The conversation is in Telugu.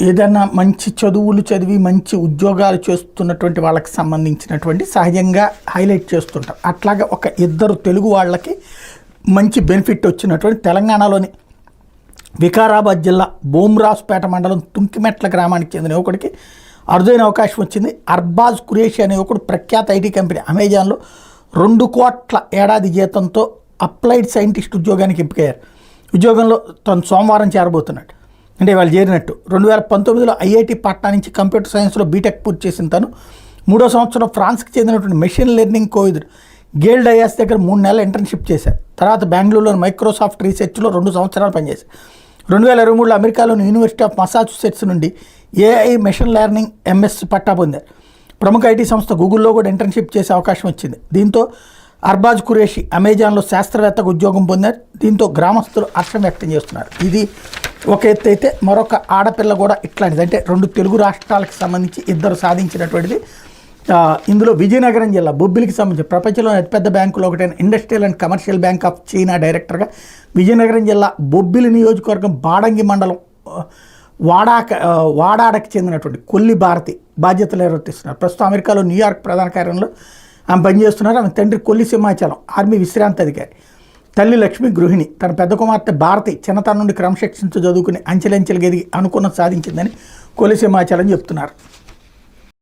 ఏదైనా మంచి చదువులు చదివి మంచి ఉద్యోగాలు చేస్తున్నటువంటి వాళ్ళకి సంబంధించినటువంటి సహజంగా హైలైట్ చేస్తుంటారు. అట్లాగే ఒక ఇద్దరు తెలుగు వాళ్ళకి మంచి బెనిఫిట్ వచ్చినటువంటి తెలంగాణలోని వికారాబాద్ జిల్లా బోమ్రాజ్పేట మండలం తుంకిమెట్ల గ్రామానికి చెందిన యువకుడికి అరుదైన అవకాశం వచ్చింది. అర్బాజ్ ఖురేషి అనే యువకుడు ప్రఖ్యాత ఐటీ కంపెనీ అమెజాన్లో 2 కోట్ల ఏడాది జీతంతో అప్లైడ్ సైంటిస్ట్ ఉద్యోగానికి ఎంపికయ్యారు. ఉద్యోగంలో తను సోమవారం చేరబోతున్నాడు, అంటే వాళ్ళు చేరినట్టు. 2019లో ఐఐటి పాట్నా నుంచి కంప్యూటర్ సైన్స్లో బీటెక్ పూర్తి చేసిన తను 3వ సంవత్సరం ఫ్రాన్స్కి చెందినటువంటి machine learning Covid Gayle dais దగ్గర 3 నెలలు ఇంటర్న్షిప్ చేశారు. తర్వాత బెంగళూరులోని మైక్రోసాఫ్ట్ రీసెర్చ్లో 2 సంవత్సరాలు పనిచేశారు. 2023లో అమెరికాలోని యూనివర్సిటీ ఆఫ్ మసాచుసెట్స్ నుండి ఏఐ మెషిన్ లెర్నింగ్ ఎంఎస్ పట్టా పొందారు. ప్రముఖ ఐటీ సంస్థ గూగుల్లో కూడా ఇంటర్న్షిప్ చేసే అవకాశం వచ్చింది. దీంతో అర్బాజ్ ఖురేషి అమెజాన్లో శాస్త్రవేత్తకు ఉద్యోగం పొందారు. దీంతో గ్రామస్తులు హర్షం వ్యక్తం చేస్తున్నారు. ఇది ఒక ఎత్తు అయితే, మరొక ఆడపిల్ల కూడా ఇట్లాంటిది, అంటే 2 తెలుగు రాష్ట్రాలకు సంబంధించి ఇద్దరు సాధించినటువంటిది. ఇందులో విజయనగరం జిల్లా బొబ్బిలికి సంబంధించి ప్రపంచంలోని అతిపెద్ద బ్యాంకులో ఒకటైన industrial and commercial bank of China డైరెక్టర్గా విజయనగరం జిల్లా బొబ్బిలి నియోజకవర్గం బాడంగి మండలం వాడాడకి చెందినటువంటి కొల్లి భారతి బాధ్యతలు నిర్వర్తిస్తున్నారు. ప్రస్తుతం అమెరికాలో న్యూయార్క్ ప్రధాన కార్యాలయంలో ఆమె పనిచేస్తున్నారు. ఆమె తండ్రి కొల్లి సింహాచలం ఆర్మీ విశ్రాంతి అధికారి, తల్లి లక్ష్మి గృహిణి. తన పెద్ద కుమార్తె భారతి చిన్నతనం నుండి క్రమశిక్షణతో చదువుకుని అంచెలంచెలుగా ఎదిగి అనుకున్నది సాధించిందని కొల్లి సింహాచలం చెప్తున్నారు.